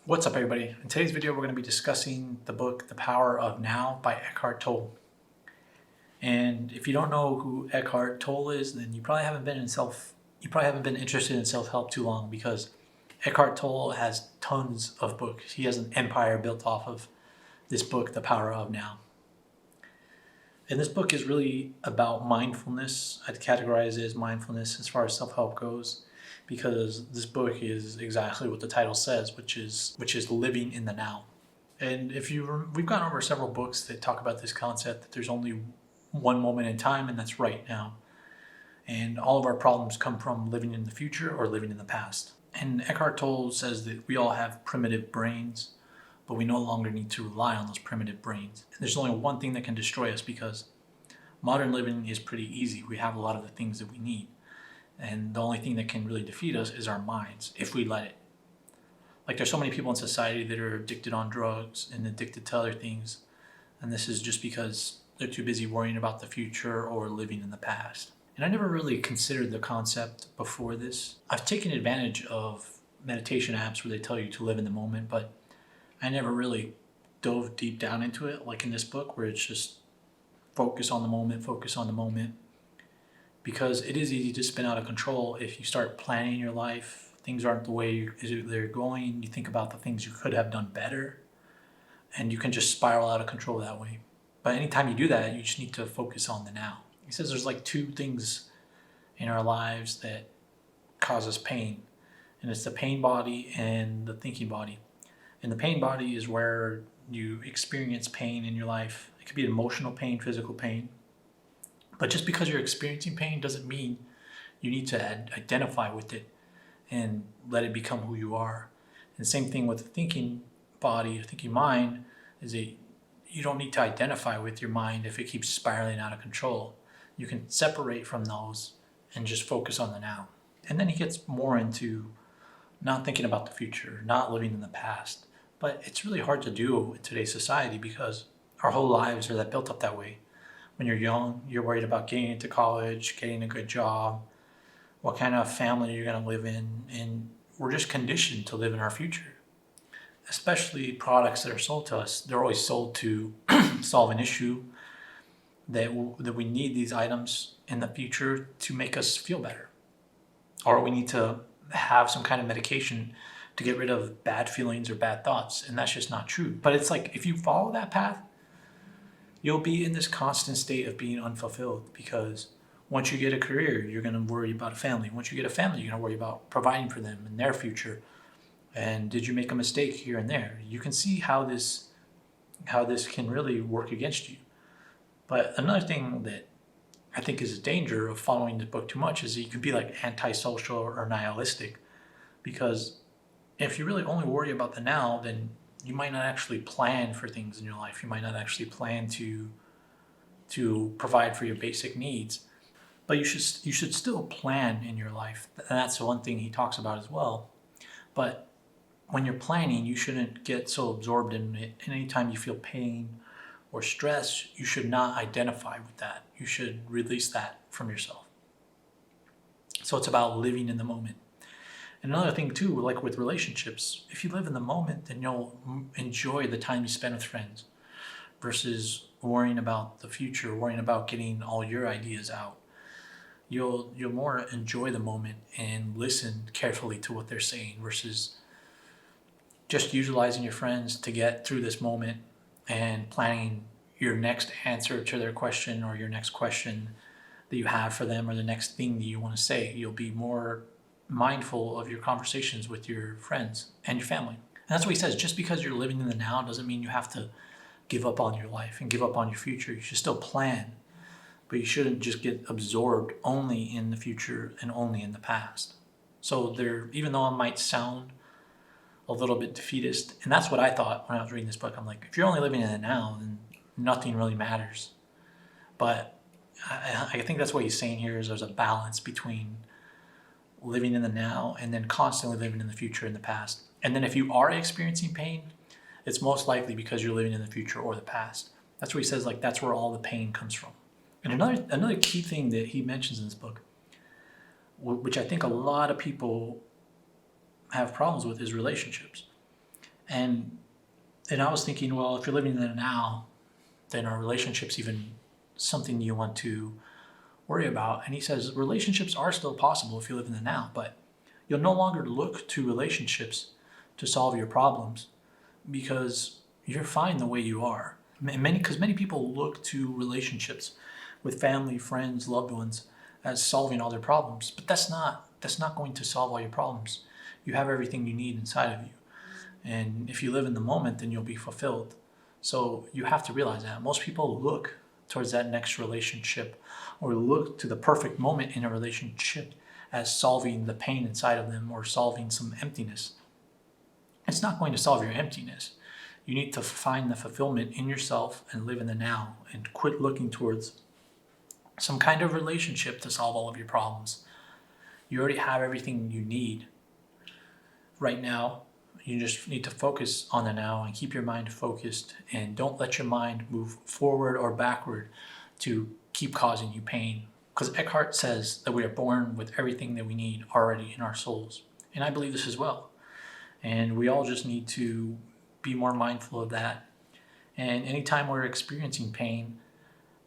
What's up, everybody? In today's video, we're going to be discussing the book The Power of Now by Eckhart Tolle. And if you don't know who Eckhart Tolle is, then you probably haven't been interested in self-help too long, because Eckhart Tolle has tons of books. He has an empire built off of this book, The Power of Now. And this book is really about mindfulness. I'd categorize it as mindfulness as far as self-help goes, because this book is exactly what the title says, which is living in the now. And we've gone over several books that talk about this concept, that there's only one moment in time, and that's right now. And all of our problems come from living in the future or living in the past. And Eckhart Tolle says that we all have primitive brains, but we no longer need to rely on those primitive brains. And there's only one thing that can destroy us, because modern living is pretty easy. We have a lot of the things that we need. And the only thing that can really defeat us is our minds, if we let it. Like, there's so many people in society that are addicted on drugs and addicted to other things. And this is just because they're too busy worrying about the future or living in the past. And I never really considered the concept before this. I've taken advantage of meditation apps where they tell you to live in the moment, but I never really dove deep down into it, like in this book, where it's just focus on the moment, focus on the moment. Because it is easy to spin out of control if you start planning your life. Things aren't the way they're going. You think about the things you could have done better, and you can just spiral out of control that way. But anytime you do that, you just need to focus on the now. He says there's like two things in our lives that cause us pain, and it's the pain body and the thinking body. And the pain body is where you experience pain in your life. It could be emotional pain, physical pain. But just because you're experiencing pain doesn't mean you need to identify with it and let it become who you are. And same thing with the thinking body, thinking mind, is that you don't need to identify with your mind if it keeps spiraling out of control. You can separate from those and just focus on the now. And then he gets more into not thinking about the future, not living in the past. But it's really hard to do in today's society, because our whole lives are built up that way. When you're young, you're worried about getting into college, getting a good job, what kind of family you're going to live in, and we're just conditioned to live in our future. Especially products that are sold to us, they're always sold to solve an issue, that we need these items in the future to make us feel better. Or we need to have some kind of medication to get rid of bad feelings or bad thoughts, and that's just not true. But it's like, if you follow that path, you'll be in this constant state of being unfulfilled, because once you get a career, you're going to worry about a family. Once you get a family, you're going to worry about providing for them and their future. And did you make a mistake here and there? You can see how this can really work against you. But another thing that I think is a danger of following the book too much is that you can be like antisocial or nihilistic. Because if you really only worry about the now, then you might not actually plan for things in your life. You might not actually plan to provide for your basic needs. But you should still plan in your life. And that's one thing he talks about as well. But when you're planning, you shouldn't get so absorbed in it. And anytime you feel pain or stress, you should not identify with that. You should release that from yourself. So it's about living in the moment. And another thing too, like with relationships, if you live in the moment, then you'll enjoy the time you spend with friends, versus worrying about the future, worrying about getting all your ideas out. You'll more enjoy the moment and listen carefully to what they're saying, versus just utilizing your friends to get through this moment and planning your next answer to their question, or your next question that you have for them, or the next thing that you want to say. You'll be more mindful of your conversations with your friends and your family. And that's what he says. Just because you're living in the now doesn't mean you have to give up on your life and give up on your future. You should still plan, but you shouldn't just get absorbed only in the future and only in the past. So even though it might sound a little bit defeatist, and that's what I thought when I was reading this book, I'm like, if you're only living in the now, then nothing really matters. But I think that's what he's saying here, is there's a balance between living in the now and then constantly living in the future and the past. And then if you are experiencing pain, it's most likely because you're living in the future or the past. That's what he says, like, that's where all the pain comes from. And another key thing that he mentions in this book, which I think a lot of people have problems with, is relationships. And I was thinking, well, if you're living in the now, then are relationships even something you want to worry about? And he says relationships are still possible if you live in the now, but you'll no longer look to relationships to solve your problems because you're fine the way you are. Because many people look to relationships with family, friends, loved ones as solving all their problems, but that's not going to solve all your problems. You have everything you need inside of you, and if you live in the moment, then you'll be fulfilled. So you have to realize that most people look towards that next relationship or look to the perfect moment in a relationship as solving the pain inside of them or solving some emptiness. It's not going to solve your emptiness. You need to find the fulfillment in yourself and live in the now and quit looking towards some kind of relationship to solve all of your problems. You already have everything you need right now. You just need to focus on the now and keep your mind focused, and don't let your mind move forward or backward to keep causing you pain. Because Eckhart says that we are born with everything that we need already in our souls. And I believe this as well. And we all just need to be more mindful of that. And anytime we're experiencing pain,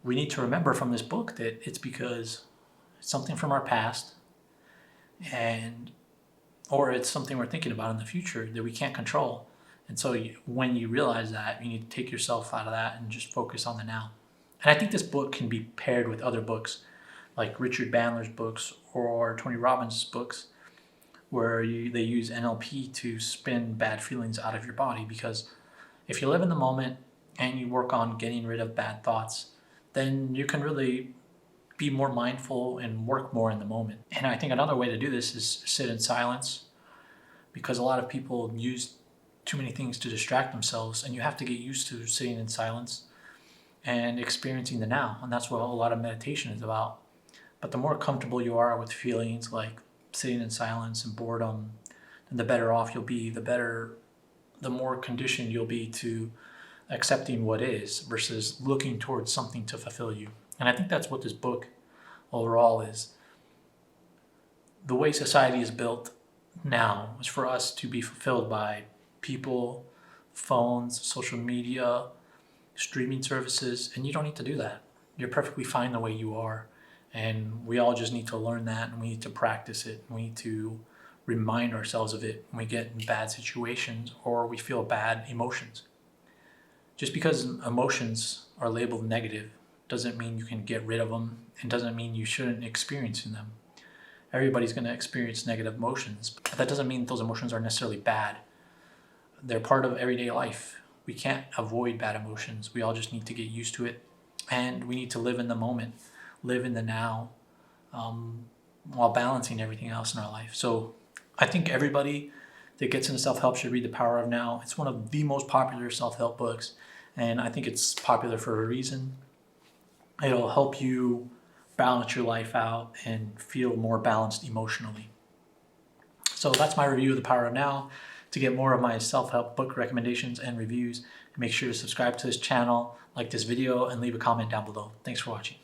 we need to remember from this book that it's because it's something from our past, or it's something we're thinking about in the future that we can't control. And so when you realize that, you need to take yourself out of that and just focus on the now. And I think this book can be paired with other books like Richard Bandler's books or Tony Robbins' books, where they use NLP to spin bad feelings out of your body. Because if you live in the moment and you work on getting rid of bad thoughts, then you can really be more mindful and work more in the moment. And I think another way to do this is sit in silence, because a lot of people use too many things to distract themselves, and you have to get used to sitting in silence and experiencing the now. And that's what a lot of meditation is about. But the more comfortable you are with feelings like sitting in silence and boredom, then the better off you'll be, the more conditioned you'll be to accepting what is versus looking towards something to fulfill you. And I think that's what this book overall is. The way society is built now is for us to be fulfilled by people, phones, social media, streaming services, and you don't need to do that. You're perfectly fine the way you are. And we all just need to learn that, and we need to practice it. We need to remind ourselves of it when we get in bad situations or we feel bad emotions. Just because emotions are labeled negative doesn't mean you can get rid of them, and doesn't mean you shouldn't experience them. Everybody's going to experience negative emotions, but that doesn't mean those emotions are necessarily bad. They're part of everyday life. We can't avoid bad emotions. We all just need to get used to it, and we need to live in the moment, live in the now, while balancing everything else in our life. So I think everybody that gets into self-help should read The Power of Now. It's one of the most popular self-help books, and I think it's popular for a reason. It'll help you balance your life out and feel more balanced emotionally. So that's my review of The Power of Now. To get more of my self-help book recommendations and reviews, make sure to subscribe to this channel, like this video, and leave a comment down below. Thanks for watching.